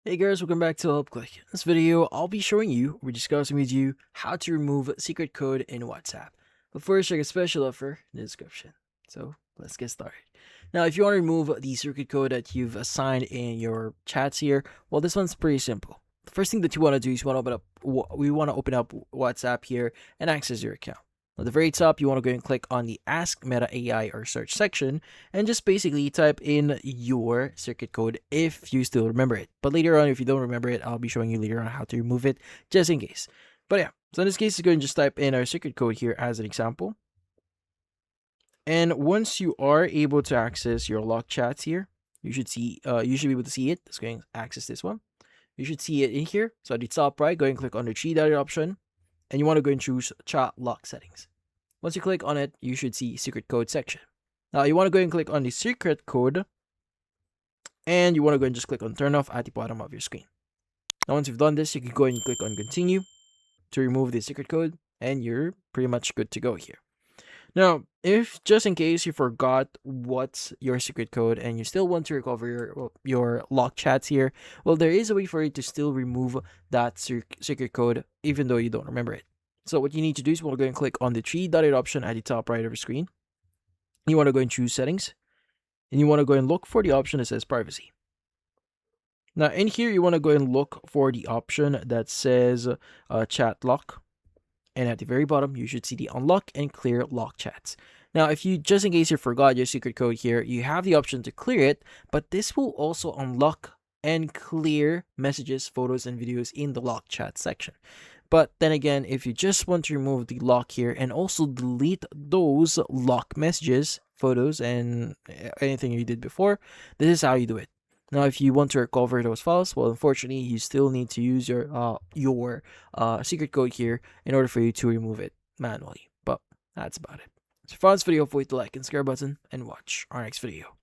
Hey guys, welcome back to HelpClick. In this video, I'll be showing you, we're discussing with you, how to remove secret code in WhatsApp. But first, check a special offer in the description. So, let's get started. Now, if you want to remove the secret code that you've assigned in your chats here, well, this one's pretty simple. The first thing that you want to do is we want to open up WhatsApp here and access your account. At the very top, you want to go and click on the Ask Meta AI or search section and just basically type in your circuit code if you still remember it. But later on, if you don't remember it, I'll be showing you later on how to remove it just in case. But yeah, so in this case, go and just type in our circuit code here as an example. And once you are able to access your lock chats here, you should be able to see it. Let's go and access this one. You should see it in here. So at the top right, go and click on the three-dotted option, and you want to go and choose chat lock settings. Once you click on it, you should see secret code section. Now you want to go and click on the secret code, and you want to go and just click on turn off at the bottom of your screen. Now once you've done this, you can go and click on continue to remove the secret code, and you're pretty much good to go here. Now, if just in case you forgot what's your secret code and you still want to recover your lock chats here, well, there is a way for you to still remove that secret code even though you don't remember it. So what you need to do is we'll go and click on the three-dotted option at the top right of your screen. You want to go and choose settings, and you want to go and look for the option that says privacy. Now in here, you want to go and look for the option that says chat lock. And at the very bottom, you should see the unlock and clear lock chats. Now, if you, just in case you forgot your secret code here, you have the option to clear it, but this will also unlock and clear messages, photos, and videos in the lock chat section. But then again, if you just want to remove the lock here and also delete those lock messages, photos, and anything you did before, this is how you do it. Now, if you want to recover those files, well, unfortunately, you still need to use your secret code here in order for you to remove it manually. But that's about it. So for this video, hopefully hit the like and subscribe button and watch our next video.